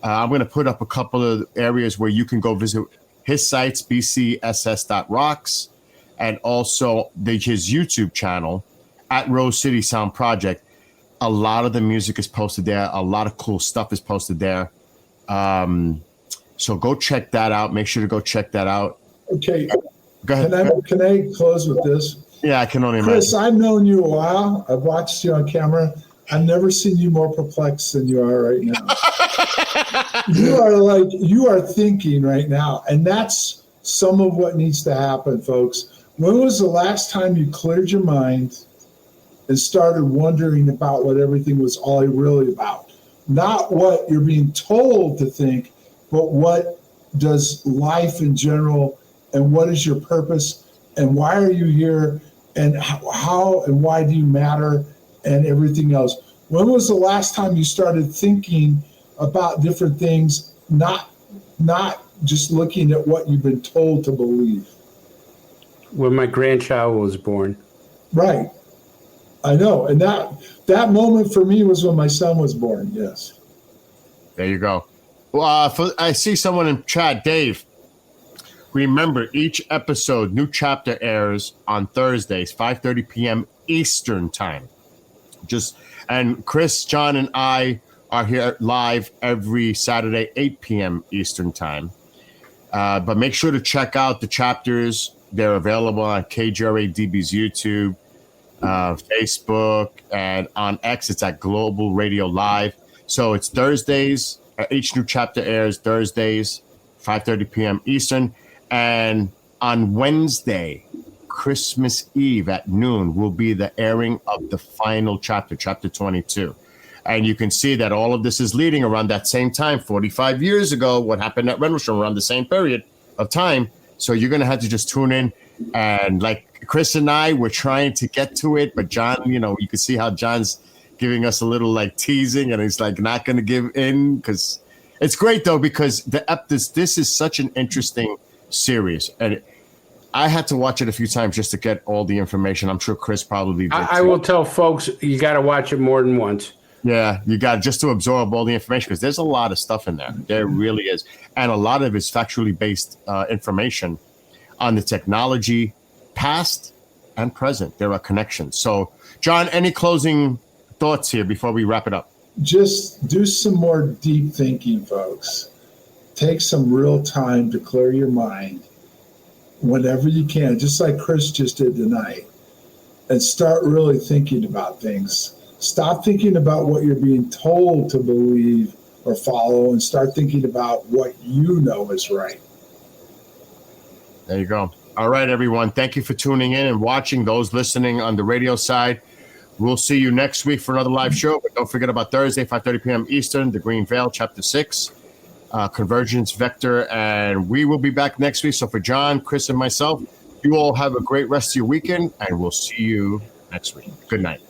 I'm going to put up a couple of areas where you can go visit his sites, bcss.rocks, and also his YouTube channel at Rose City Sound Project. A lot of the music is posted there. A lot of cool stuff is posted there. So go check that out. Make sure to go check that out. Okay. Go ahead. Can I close with this? Yeah, I can only Chris, imagine. I've known you a while. I've watched you on camera. I've never seen you more perplexed than you are right now. You are thinking right now. And that's some of what needs to happen, folks. When was the last time you cleared your mind and started wondering about what everything was all really about? Not what you're being told to think, but what does life in general, and what is your purpose, and why are you here, and how and why do you matter, and everything else. When was the last time you started thinking about different things, not just looking at what you've been told to believe? When my grandchild was born. Right. I know. And that moment for me was when my son was born. Yes. There you go. Well, I see someone in chat, Dave. Remember, each episode, new chapter airs on Thursdays, 5:30 p.m. Eastern time. And Chris, John, and I are here live every Saturday, 8 p.m. Eastern time. But make sure to check out the chapters. They're available on KGRA-DB's YouTube, Facebook, and on X, it's at Global Radio Live. So it's Thursdays. Each new chapter airs Thursdays, 5:30 p.m. Eastern. And on Wednesday, Christmas Eve at noon, will be the airing of the final chapter, chapter 22. And you can see that all of this is leading around that same time, 45 years ago, what happened at Rendlesham around the same period of time. So you're going to have to just tune in. And like Chris and I, we're trying to get to it. But John, you can see how John's giving us a little like teasing, and he's like not going to give in, because it's great, though, because this is such an interesting series. And I had to watch it a few times just to get all the information. I'm sure Chris probably did. I will tell folks, you got to watch it more than once. Yeah, you got just to absorb all the information, because there's a lot of stuff in there. There really is. And a lot of it's factually based information on the technology, past and present. There are connections. So, John, any closing thoughts here before we wrap it up? Just do some more deep thinking, folks. Take some real time to clear your mind whenever you can, just like Chris just did tonight, and start really thinking about things. Stop thinking about what you're being told to believe or follow, and start thinking about what you know is right. There you go. All right, everyone. Thank you for tuning in and watching. Those listening on the radio side, we'll see you next week for another live show. But don't forget about Thursday, 5:30 p.m. Eastern, The Green Veil, Chapter 6, Convergence Vector. And we will be back next week. So for John, Chris, and myself, you all have a great rest of your weekend, and we'll see you next week. Good night.